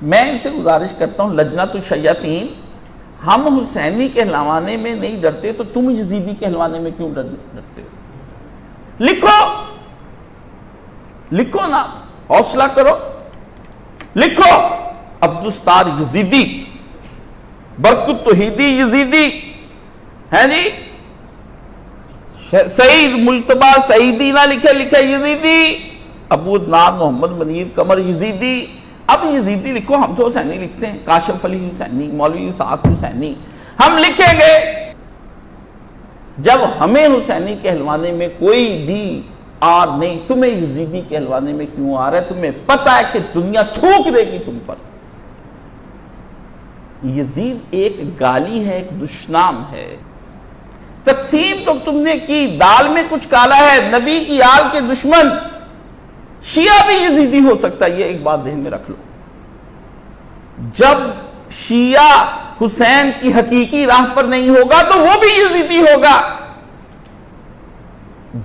میں ان سے گزارش کرتا ہوں لجنۃ الشیاطین، ہم حسینی کہلوانے میں نہیں ڈرتے تو تم یزیدی کہلوانے میں کیوں ڈرتے ہو؟ لکھو نا، حوصلہ کرو، لکھو عبدالستار یزیدی، برکت توحیدی یزیدی، ہے جی، سعید مجتبی سعیدی نہ لکھے یزیدی، ابو عدنان محمد منیر قمر یزیدی۔ اب یزیدی لکھو، ہم تو حسینی لکھتے ہیں، کاشف علی حسینی، مولوی اسحاق حسینی، ہم لکھیں گے۔ جب ہمیں حسینی کہلوانے میں کوئی بھی آر نہیں، تمہیں یزیدی کہلوانے میں کیوں آ رہا ہے؟ تمہیں پتہ ہے کہ دنیا تھوک دے گی تم پر۔ یزید ایک گالی ہے، ایک دشنام ہے۔ تقسیم تو تم نے کی، دال میں کچھ کالا ہے، نبی کی آل کے دشمن شیعہ بھی یزیدی ہو سکتا ہے، یہ ایک بات ذہن میں رکھ لو۔ جب شیعہ حسین کی حقیقی راہ پر نہیں ہوگا تو وہ بھی یزیدی ہوگا،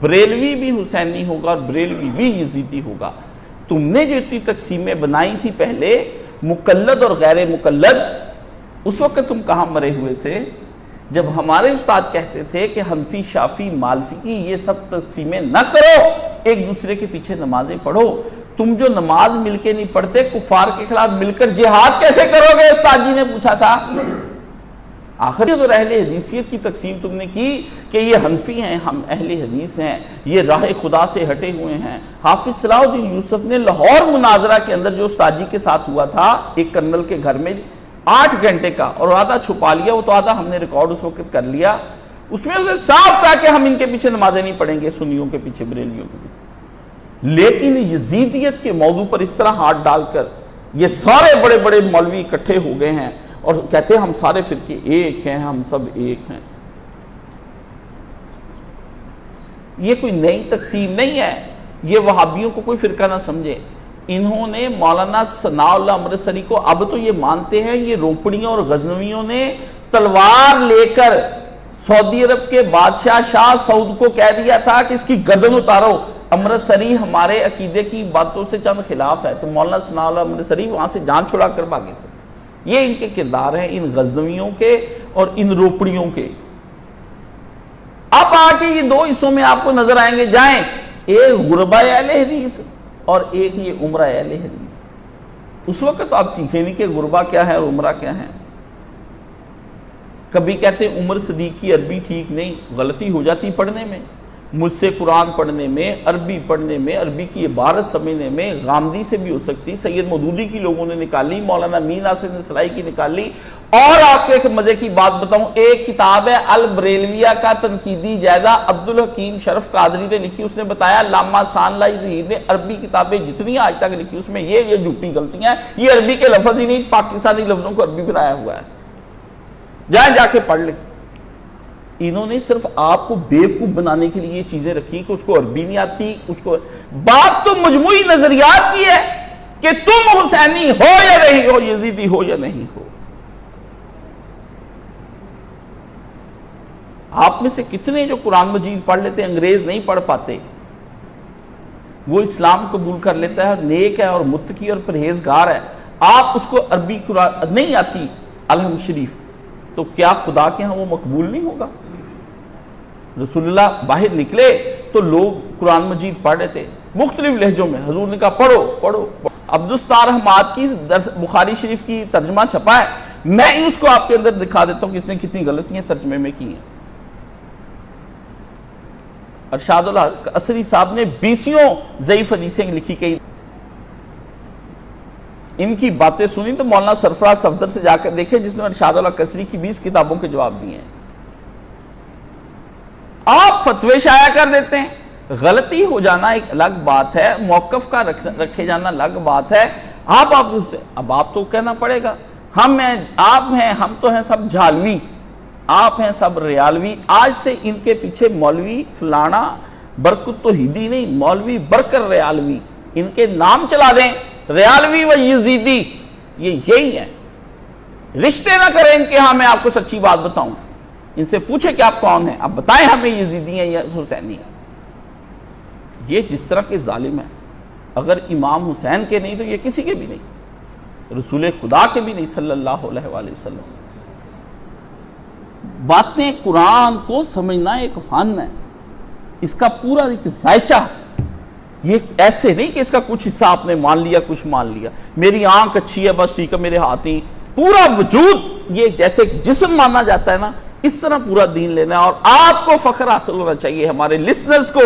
بریلوی بھی حسینی ہوگا اور بریلوی بھی یزیدی ہوگا۔ تم نے جو اتنی تقسیمیں بنائی تھی پہلے، مقلد اور غیر مقلد، اس وقت تم کہاں مرے ہوئے تھے جب ہمارے استاد کہتے تھے کہ حنفی، شافی، مالکی یہ سب تقسیمیں نہ کرو، ایک دوسرے کے پیچھے نمازیں پڑھو۔ تم جو نماز مل کے نہیں پڑھتے، کفار کے خلاف مل کر جہاد کیسے کرو گے؟ استاد جی نے پوچھا تھا۔ آخر تو اہل حدیثیت کی تقسیم تم نے کی کہ یہ حنفی ہیں، ہم اہل حدیث ہیں، یہ راہ خدا سے ہٹے ہوئے ہیں۔ حافظ صلاح الدین یوسف نے لاہور مناظرہ کے اندر جو استاد جی کے ساتھ ہوا تھا، ایک کرنل کے گھر میں 8 گھنٹے کا، اور آدھا چھپا لیا، وہ تو آدھا ہم نے ریکارڈ اس وقت کر لیا، اس میں اسے صاف کہا کہ ہم ان کے پیچھے نمازیں نہیں پڑھیں گے، سنیوں کے پیچھے، بریلیوں کے پیچھے۔ لیکن یزیدیت کے موضوع پر اس طرح ہاتھ ڈال کر یہ سارے بڑے بڑے مولوی اکٹھے ہو گئے ہیں اور کہتے ہیں ہم سارے فرقے ایک ہیں، ہم سب ایک ہیں۔ یہ کوئی نئی تقسیم نہیں ہے، یہ وہابیوں کو کوئی فرقہ نہ سمجھے۔ انہوں نے مولانا ثناء اللہ امرتسری کو، اب تو یہ مانتے ہیں، یہ روپڑیوں اور غزنویوں نے تلوار لے کر سعودی عرب کے بادشاہ شاہ سعود کو کہہ دیا تھا کہ اس کی گردن اتارو، امرتسری ہمارے عقیدے کی باتوں سے چند خلاف ہے، تو مولانا ثناء اللہ امرتسری وہاں سے جان چھڑا کر بھاگے تھے۔ یہ ان کے کردار ہیں، ان غزنویوں کے اور ان روپڑیوں کے۔ اب آ کے یہ 2 حصوں میں آپ کو نظر آئیں گے، جائیں، ایک غربا اہل حدیث اور ایک یہ عمرہ اہل حدیث۔ اس وقت آپ چیخیں نہیں کہ غربا کیا ہے اور عمرہ کیا ہے۔ کبھی کہتے ہیں عمر صدیق کی عربی ٹھیک نہیں، غلطی ہو جاتی پڑھنے میں، مجھ سے قرآن پڑھنے میں، عربی پڑھنے میں، عربی کی عبارت سمجھنے میں غامدی سے بھی ہو سکتی، سید مودودی کی لوگوں نے نکالی، مولانا مین ناصر نسلائی کی نکالی۔ اور آپ کو ایک مزے کی بات بتاؤں، ایک کتاب ہے البریلویہ کا تنقیدی جائزہ، عبدالحکیم شرف قادری نے لکھی، اس نے بتایا علامہ ثانلائی ظہیر نے عربی کتابیں جتنی آج تک لکھی اس میں یہ جھوٹی غلطیاں ہیں، یہ عربی کے لفظ ہی نہیں، پاکستانی لفظوں کو عربی بنایا ہوا ہے، جائیں جا کے پڑھ لیں۔ انہوں نے صرف آپ کو بیوقوف بنانے کے لیے یہ چیزیں رکھی کہ اس کو عربی نہیں آتی، اس کو بات تو مجموعی نظریات کی ہے کہ تم حسینی ہو یا نہیں ہو، یزیدی ہو یا نہیں ہو۔ آپ میں سے کتنے جو قرآن مجید پڑھ لیتے ہیں، انگریز نہیں پڑھ پاتے، وہ اسلام قبول کر لیتا ہے، نیک ہے اور متقی اور پرہیزگار ہے، آپ اس کو عربی قرآن نہیں آتی الحمد شریف، تو کیا خدا کے ہاں وہ مقبول نہیں ہوگا؟ رسول اللہ باہر نکلے تو لوگ قرآن مجید پڑھ رہے تھے مختلف لہجوں میں، حضور نے کہا پڑھو پڑھو۔ عبدالستار حماد کی بخاری شریف کی ترجمہ چھپا ہے، میں اس کو آپ کے اندر دکھا دیتا ہوں کہ اس نے کتنی غلطیاں ترجمے میں کی ہیں۔ ارشاد الحق عصری صاحب نے 20 ضعیف حدیثیں لکھی، کئی ان کی باتیں سنی تو مولانا سرفراز صفدر سے جا کر دیکھے جس نے ارشاد الحق عصری کی 20 کتابوں کے جواب دیے ہیں۔ آپ فتوے شائع کر دیتے ہیں، غلطی ہو جانا ایک الگ بات ہے، موقف کا رکھے جانا الگ بات ہے۔ اب آپ تو کہنا پڑے گا، ہم ہیں، آپ ہیں، ہم تو ہیں سب جھالوی، آپ ہیں سب ریالوی۔ آج سے ان کے پیچھے مولوی فلانا برکت توحیدی نہیں، مولوی برکر ریالوی، ان کے نام چلا دیں، ریالوی و یزیدی، یہی ہے۔ رشتے نہ کریں ان کے ہاں، میں آپ کو سچی بات بتاؤں، ان سے پوچھیں کہ آپ کون ہیں، آپ بتائیں ہمیں یزیدی ہیں یا حسینی ہیں۔ یہ جس طرح کے ظالم ہیں، اگر امام حسین کے نہیں تو یہ کسی کے بھی نہیں۔ رسول خدا کے بھی نہیں صلی اللہ علیہ وآلہ وسلم۔ باتیں قرآن کو سمجھنا ایک فن ہے، اس کا پورا ایک ذائچہ، یہ ایسے نہیں کہ اس کا کچھ حصہ آپ نے مان لیا کچھ مان لیا، میری آنکھ اچھی ہے بس ٹھیک ہے، میرے ہاتھ نہیں، پورا وجود یہ جیسے جسم مانا جاتا ہے نا، اس طرح پورا دین لینا ہے۔ اور آپ کو فخر حاصل ہونا چاہیے ہمارے لسنرز کو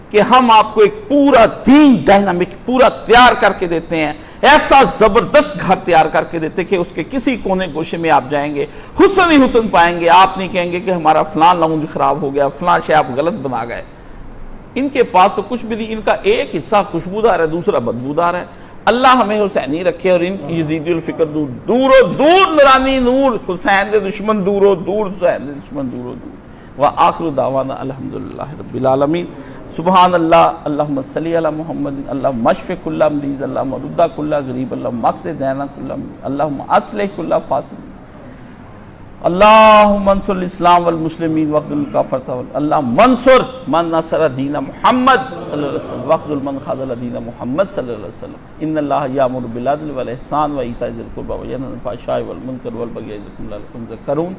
کہ ہم آپ کو ایک پورا دین ڈائنامک پورا تیار کر کے دیتے ہیں، ایسا زبردست گھر تیار کر کے دیتے کہ اس کے کسی کونے گوشے میں آپ جائیں گے حسن ہی حسن پائیں گے، آپ نہیں کہیں گے کہ ہمارا فلاں لاؤنج خراب ہو گیا، فلاں شے آپ غلط بنا گئے۔ ان کے پاس تو کچھ بھی نہیں، ان کا ایک حصہ خوشبودار ہے دوسرا بدبودار ہے۔ اللہ ہمیں حسینی رکھے اور ان کی یزیدی الفکر دور و دور نورانی نور، حسین دے دشمن دور و دور، حسین دے دشمن دور و دور۔ وآخر دعوانا الحمدللہ رب العالمین۔ سبحان اللہ، اللہم صلی علی محمد، اللہم اشف کل مریض، اللہم رد کل غریب، اللہم اقض دین کل، اللہم اصلح کل فاسد، اللہم انصر الاسلام والمسلمین واخذل الکافرۃ، اللہم انصر من نصر دین محمد صلی اللہ علیہ وسلم واخذل من خذل دین محمد صلی اللہ علیہ وسلم۔ ان اللہ یامر بالعدل والاحسان وایتاء ذی القربی وینہی عن الفحشاء والمنکر والبغی یعظکم لعلکم تذکرون۔